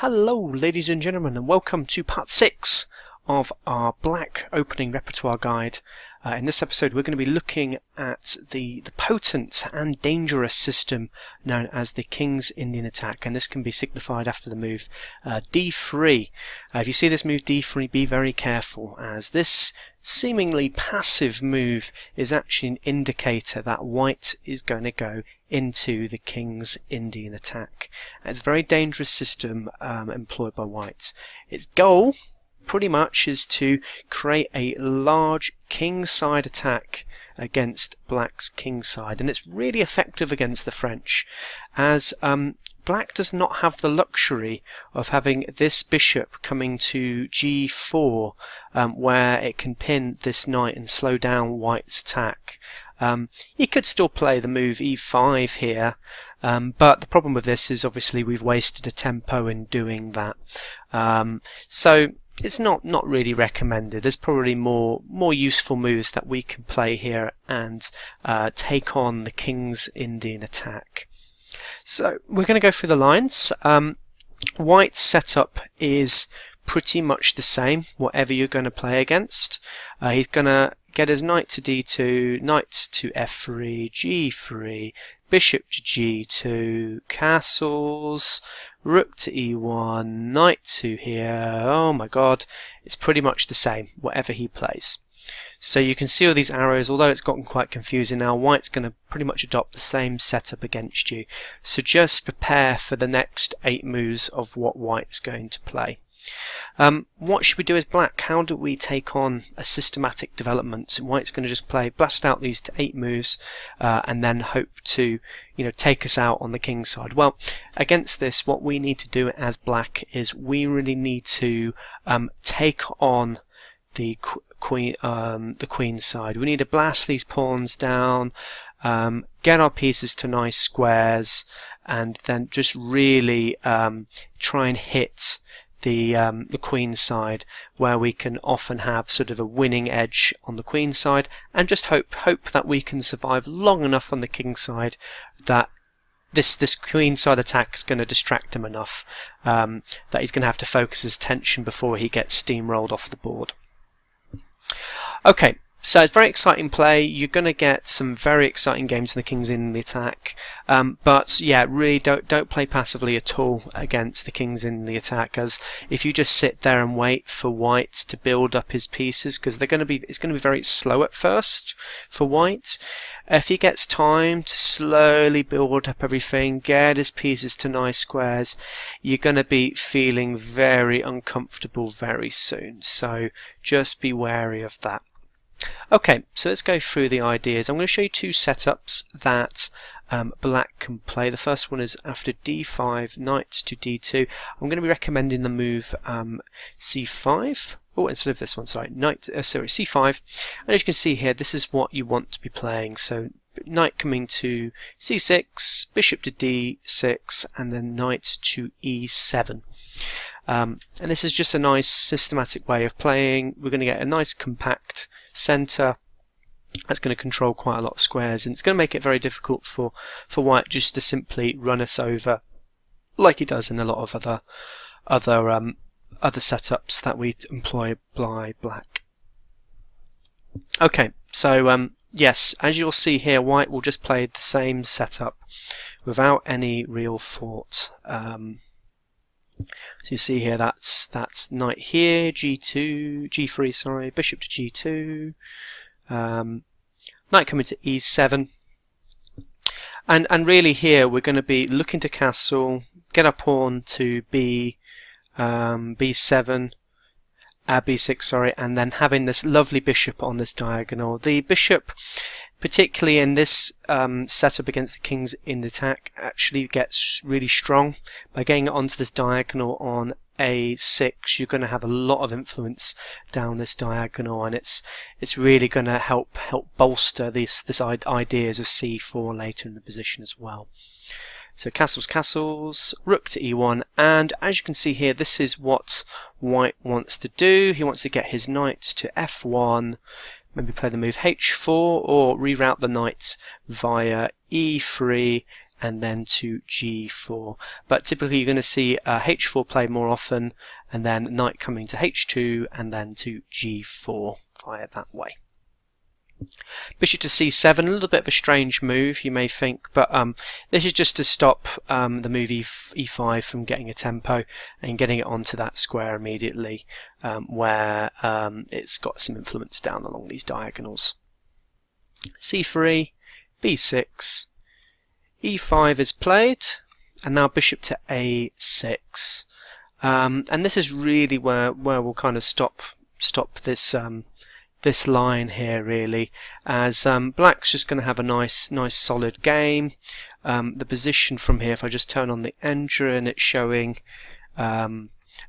Hello ladies and gentlemen, and welcome to part 6 of our black opening repertoire guide. In this episode we're going to be looking at the potent and dangerous system known as the King's Indian attack, and this can be signified after the move d3. If you see this move d3, be very careful, as this seemingly passive move is actually an indicator that white is going to go into the King's Indian attack. It's a very dangerous system employed by white. Its goal pretty much is to create a large kingside attack against black's kingside, and it's really effective against the French, as black does not have the luxury of having this bishop coming to g4 where it can pin this knight and slow down white's attack. You could still play the move e5 here, but the problem with this is obviously we've wasted a tempo in doing that. So it's not really recommended. There's probably more useful moves that we can play here and take on the King's Indian attack. So we're going to go through the lines. White's setup is pretty much the same, whatever you're going to play against. He's going to get his knight to d2, knight to f3, g3, bishop to g2, castles, rook to e1, knight to here. Oh my god, it's pretty much the same, whatever he plays. So you can see all these arrows, although it's gotten quite confusing now. White's going to pretty much adopt the same setup against you. So just prepare for the next 8 moves of what white's going to play. What should we do as black? How do we take on a systematic development? White's going to just blast out these 8 moves and then hope to take us out on the king's side. Well, against this, what we need to do as black is we really need to take on the queen's side. We need to blast these pawns down, get our pieces to nice squares, and then just really try and hit the queen's side, where we can often have sort of a winning edge on the queen's side, and just hope that we can survive long enough on the king's side that this queen side attack is going to distract him enough that he's going to have to focus his attention before he gets steamrolled off the board. Okay, so it's very exciting play. You're going to get some very exciting games in the King's Indian attack, but yeah, really don't play passively at all against the King's Indian attack, as if you just sit there and wait for white to build up his pieces, because it's going to be very slow at first for white. If he gets time to slowly build up everything, get his pieces to nice squares, you're going to be feeling very uncomfortable very soon. So just be wary of that. Okay, so let's go through the ideas. I'm going to show you 2 setups that black can play. The first one is after d5, knight to d2. I'm going to be recommending the move c5. Oh, instead of this one, sorry, c5. And as you can see here, this is what you want to be playing. So knight coming to c6, bishop to d6, and then knight to e7. And this is just a nice systematic way of playing. We're going to get a nice compact center that's going to control quite a lot of squares, and it's going to make it very difficult for white just to simply run us over like he does in a lot of other setups that we employ by black. Okay, so yes, as you'll see here, white will just play the same setup without any real thought. So you see here, that's knight here, g2, g3, sorry, bishop to g2, knight coming to e7, and really here we're going to be looking to castle, get our pawn to b7, b6, sorry, and then having this lovely bishop on this diagonal. The bishop, particularly in this setup against the King's in the attack, actually gets really strong. By getting it onto this diagonal on a6, you're going to have a lot of influence down this diagonal, and it's really going to help bolster this ideas of c4 later in the position as well. So castles, rook to e1, and as you can see here, this is what white wants to do. He wants to get his knight to f1, maybe play the move h4, or reroute the knight via e3 and then to g4. But typically you're going to see h4 play more often, and then knight coming to h2 and then to g4 via that way. Bishop to c7, a little bit of a strange move you may think, but this is just to stop the move e5 from getting a tempo and getting it onto that square immediately, where it's got some influence down along these diagonals. c3, b6, e5 is played, and now bishop to a6, and this is really where we'll kind of stop this line here, really, as black's just going to have a nice solid game. The position from here, if I just turn on the engine, it's showing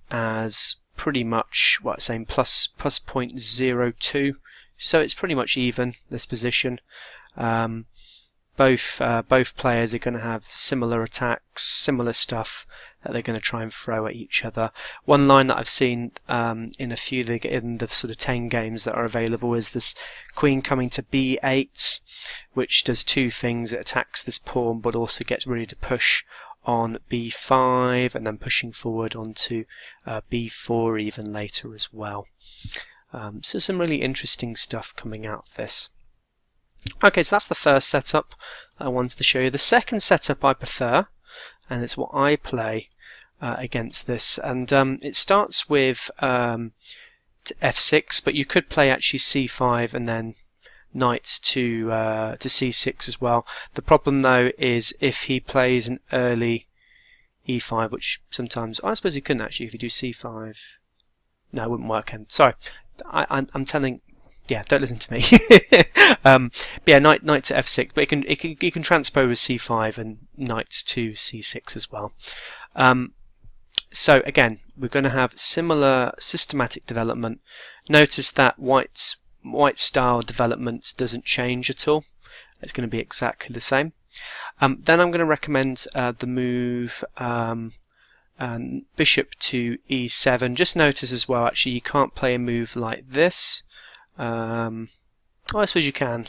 as pretty much what I'm saying plus 0.02, so it's pretty much even, this position. Both players are going to have similar attacks, similar stuff that they're going to try and throw at each other. One line that I've seen in a few in the sort of 10 games that are available is this queen coming to b8, which does two things. It attacks this pawn, but also gets ready to push on b5, and then pushing forward onto b4 even later as well. So some really interesting stuff coming out of this. Okay, so that's the first setup I wanted to show you. The second setup I prefer, and it's what I play against this, and it starts with f6, but you could play actually c5 and then knight to c6 as well. The problem though is if he plays an early e5, which sometimes, I suppose he couldn't actually if you do c5. No, it wouldn't work. Sorry, I'm telling. Yeah, don't listen to me. But yeah, knight to f6, but you can transpose c5 and knight to c6 as well. So again, we're going to have similar systematic development. Notice that white style development doesn't change at all. It's going to be exactly the same. Then I'm going to recommend the move bishop to e7. Just notice as well, actually, you can't play a move like this. I suppose you can.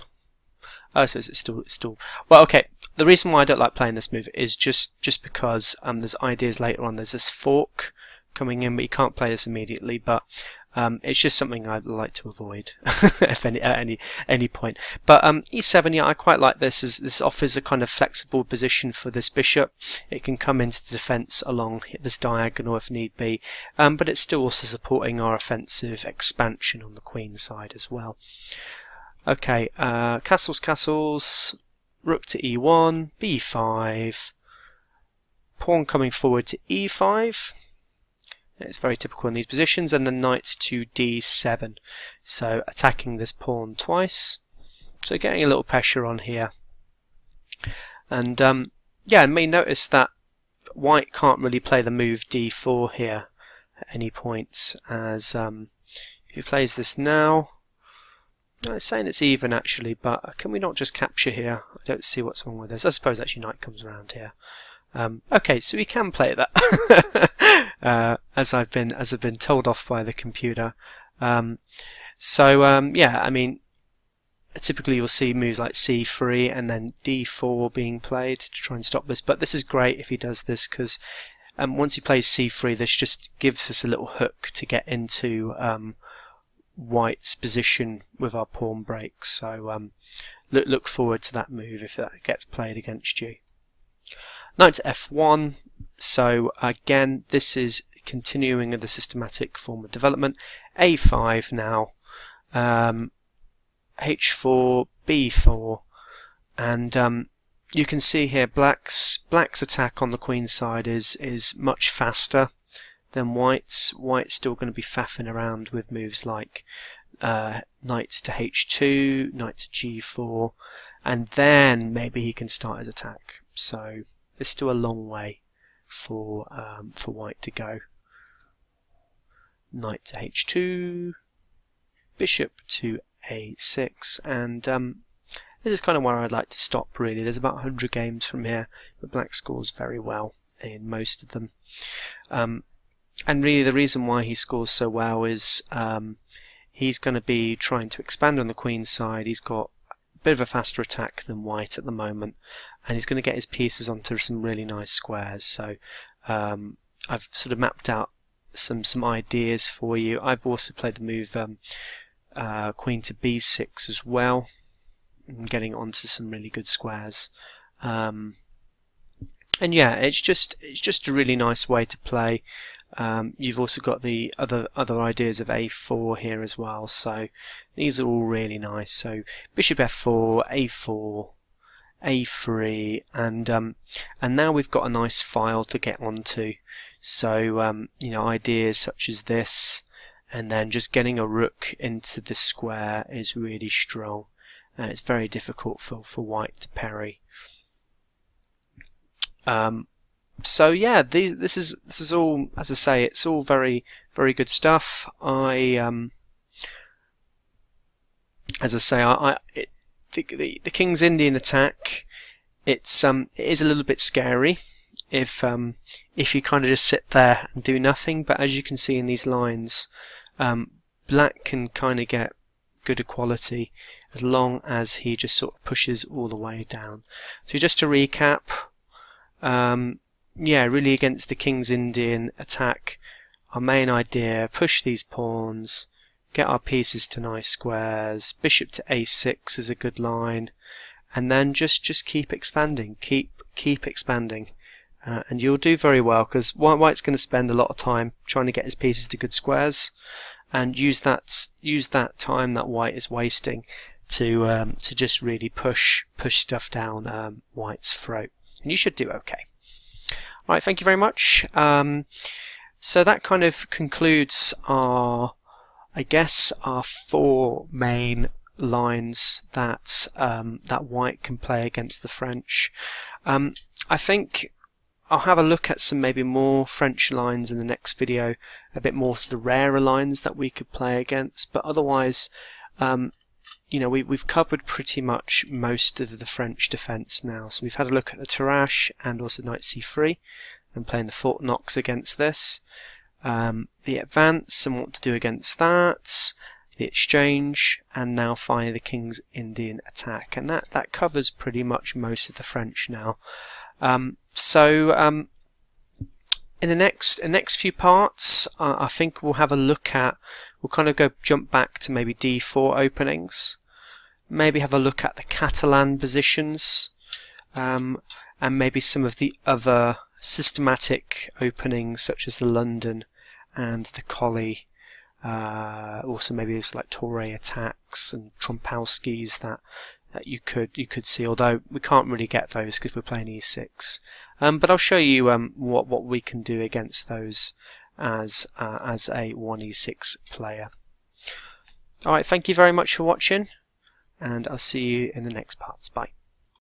I suppose it's still well. Okay, the reason why I don't like playing this move is just because there's ideas later on. There's this fork coming in, but you can't play this immediately. But it's just something I'd like to avoid if at any point. But e7, yeah, I quite like this, as this offers a kind of flexible position for this bishop. It can come into the defence along this diagonal if need be, but it's still also supporting our offensive expansion on the queen side as well. Okay, castles, rook to e1, b5, pawn coming forward to e5. It's very typical in these positions, and then knight to d7, so attacking this pawn twice, so getting a little pressure on here. And yeah, you may notice that white can't really play the move d4 here at any point, as if he plays this now, it's saying it's even actually, but can we not just capture here? I don't see what's wrong with this. I suppose actually knight comes around here. Okay, so we can play that as I've been told off by the computer. Yeah, I mean, typically you'll see moves like c3 and then d4 being played to try and stop this. But this is great if he does this, because once he plays c3, this just gives us a little hook to get into white's position with our pawn breaks. So look forward to that move if that gets played against you. Knight to f1, so again this is continuing the systematic form of development. a5 now, h4, b4, and you can see here black's attack on the queen side is much faster than white's. White's still going to be faffing around with moves like knight to h2, knight to g4, and then maybe he can start his attack. So there's still a long way for white to go. Knight to h2, bishop to a6, and this is kind of where I'd like to stop really. There's about 100 games from here, but black scores very well in most of them. And really the reason why he scores so well is he's going to be trying to expand on the queen side. He's got bit of a faster attack than white at the moment, and he's going to get his pieces onto some really nice squares. So I've sort of mapped out some ideas for you. I've also played the move queen to b6 as well, and getting onto some really good squares. And yeah, it's just a really nice way to play. You've also got the other ideas of a4 here as well, so these are all really nice. So bishop f4, a4, a3, and now we've got a nice file to get onto. So you know, ideas such as this, and then just getting a rook into this square is really strong, and it's very difficult for white to parry. So yeah, this is all, as I say, it's all very good stuff. The King's Indian attack, it is a little bit scary if you kind of just sit there and do nothing. But as you can see in these lines, black can kind of get good equality as long as he just sort of pushes all the way down. So just to recap, yeah, really against the King's Indian attack, our main idea: push these pawns, get our pieces to nice squares. Bishop to a6 is a good line, and then just keep expanding, keep expanding, and you'll do very well, because white's going to spend a lot of time trying to get his pieces to good squares, and use that time that white is wasting to just really push stuff down white's throat, and you should do okay. Alright, thank you very much. So that kind of concludes our, I guess, our 4 main lines that that white can play against the French. I think I'll have a look at some maybe more French lines in the next video, a bit more sort of rarer lines that we could play against, but otherwise, you know, we've covered pretty much most of the French defence now. So we've had a look at the Tarrasch and also knight c3, and playing the Fort Knox against this, the advance and what to do against that, the exchange, and now finally the King's Indian attack, and that covers pretty much most of the French now. In the next few parts, I think we'll have a look at, we'll kind of jump back to maybe d4 openings, maybe have a look at the Catalan positions, and maybe some of the other systematic openings such as the London and the Collie. Also maybe it's like Torre attacks and Trompowskis that you could see, although we can't really get those because we're playing e6. But I'll show you what we can do against those as a 1e6 player. Alright, thank you very much for watching, and I'll see you in the next parts. Bye.